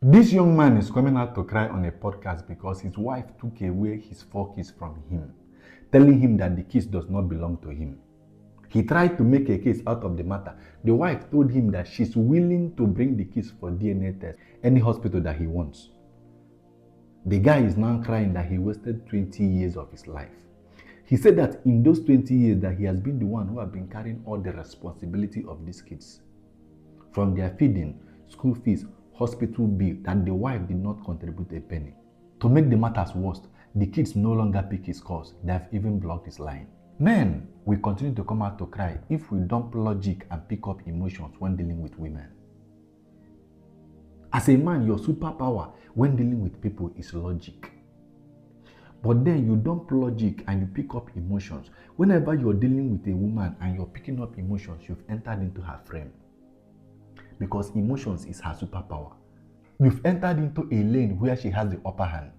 This young man is coming out to cry on a podcast because his wife took away his 4 kids from him, telling him that the kids does not belong to him. He tried to make a case out of the matter. The wife told him that she's willing to bring the kids for DNA test any hospital that he wants. The guy is now crying that he wasted 20 years of his life. He said that in those 20 years that he has been the one who has been carrying all the responsibility of these kids. From their feeding, school fees, hospital bill, that the wife did not contribute a penny. To make the matters worse, the kids no longer pick his calls. They have even blocked his line. Men will continue to come out to cry if we dump logic and pick up emotions when dealing with women. As a man, your superpower when dealing with people is logic. But then you dump logic and you pick up emotions. Whenever you're dealing with a woman and you're picking up emotions, you've entered into her frame. Because emotions is her superpower. You've entered into a lane where she has the upper hand.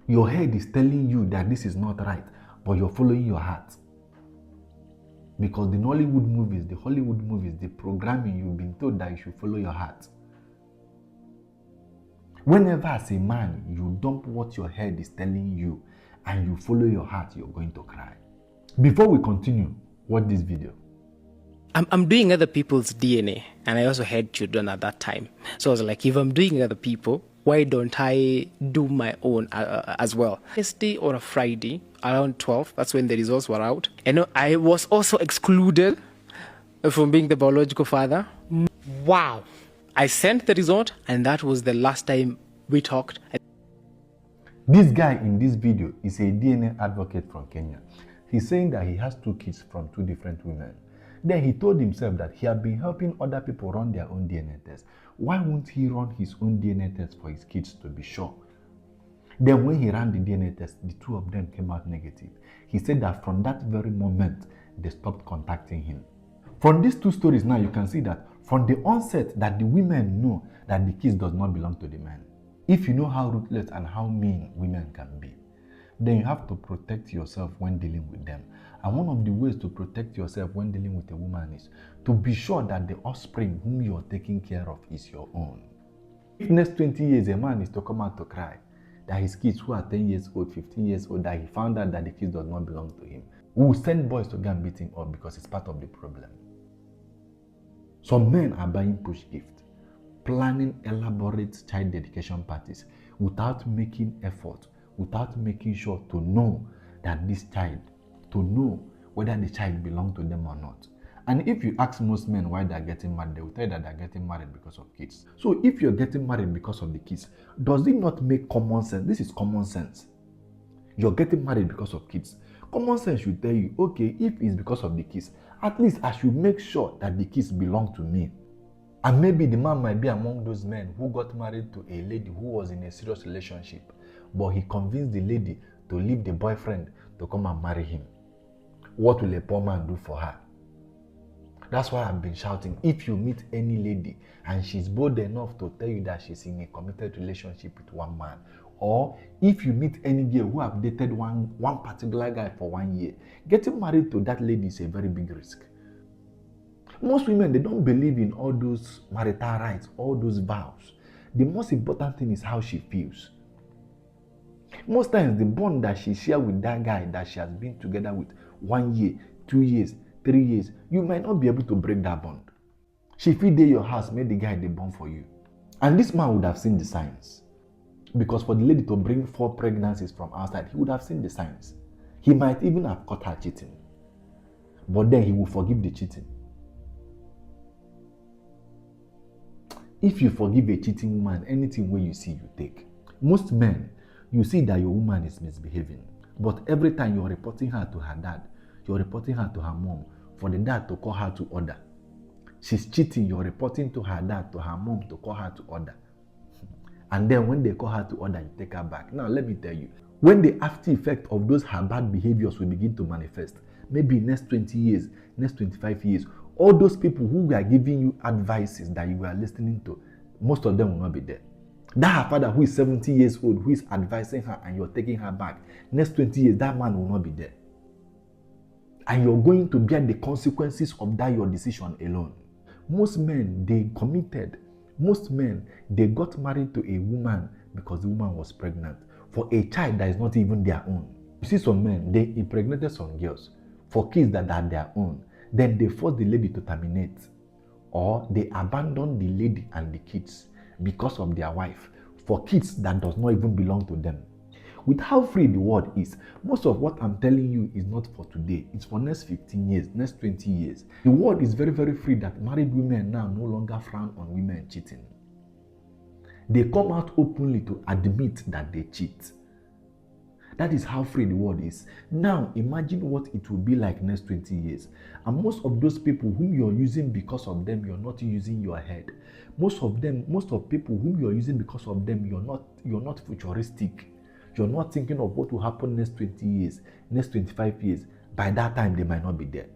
Your head is telling you that this is not right, but you're following your heart. Because the Hollywood movies, the programming, you've been told that you should follow your heart. Whenever as a man, you dump what your head is telling you and you follow your heart, you're going to cry. Before we continue, watch this video. I'm doing other people's DNA, and I also had children at that time. So I was like, if I'm doing other people, why don't I do my own as well? Yesterday or a Friday, around 12, that's when the results were out. And I was also excluded from being the biological father. Wow. I sent the result, and that was the last time we talked. This guy in this video is a DNA advocate from Kenya. He's saying that he has 2 kids from 2 different women. Then he told himself that he had been helping other people run their own DNA test. Why won't he run his own DNA test for his kids to be sure? Then when he ran the DNA test, the 2 of them came out negative. He said that from that very moment, they stopped contacting him. From these 2 stories now, you can see that from the onset that the women know that the kids does not belong to the men. If you know how ruthless and how mean women can be, then you have to protect yourself when dealing with them. And one of the ways to protect yourself when dealing with a woman is to be sure that the offspring whom you're taking care of is your own. If next 20 years a man is to come out to cry that his kids who are 10 years old, 15 years old, that he found out that the kids does not belong to him, we will send boys to go and beat him up because it's part of the problem. Some men are buying push gifts, planning elaborate child dedication parties without making effort, without making sure to know that this child, to know whether the child belongs to them or not. And if you ask most men why they're getting married, they will tell you that they're getting married because of kids. So if you're getting married because of the kids, does it not make common sense? This is common sense. You're getting married because of kids. Common sense should tell you, okay, if it's because of the kids, at least I should make sure that the kids belong to me. And maybe the man might be among those men who got married to a lady who was in a serious relationship, but he convinced the lady to leave the boyfriend to come and marry him. What will a poor man do for her? That's why I've been shouting, if you meet any lady and she's bold enough to tell you that she's in a committed relationship with one man, or if you meet any girl who have dated one particular guy for 1 year, getting married to that lady is a very big risk. Most women, they don't believe in all those marital rights, all those vows. The most important thing is how she feels. Most times, the bond that she shares with that guy that she has been together with 1 year, 2 years, 3 years, you might not be able to break that bond. She feed your house, made the guy the bond for you. And this man would have seen the signs. Because for the lady to bring 4 pregnancies from outside, he would have seen the signs. He might even have caught her cheating. But then he will forgive the cheating. If you forgive a cheating woman, anything where you see, you take. Most men, you see that your woman is misbehaving. But every time you're reporting her to her dad, you're reporting her to her mom, for the dad to call her to order. She's cheating, you're reporting to her dad, to her mom to call her to order. And then when they call her to order, you take her back. Now let me tell you, when the after effect of those her bad behaviors will begin to manifest, maybe next 20 years, next 25 years, all those people who were giving you advices that you were listening to, most of them will not be there. That her father who is 70 years old, who is advising her and you're taking her back, next 20 years, that man will not be there. And you're going to bear the consequences of that your decision alone. Most men, they committed. Most men, they got married to a woman because the woman was pregnant for a child that is not even their own. You see some men, they impregnated some girls for kids that are their own. Then they force the lady to terminate, or they abandon the lady and the kids because of their wife for kids that does not even belong to them. With how free the world is, most of what I'm telling you is not for today. It's for next 15 years, next 20 years. The world is very, very free that married women now no longer frown on women cheating. They come out openly to admit that they cheat. That is how free the world is. Now, imagine what it will be like next 20 years. And most of those people whom you're using because of them, you're not using your head. Most of people whom you're using because of them, you're not futuristic. You're not thinking of what will happen next 20 years, next 25 years. By that time, they might not be there.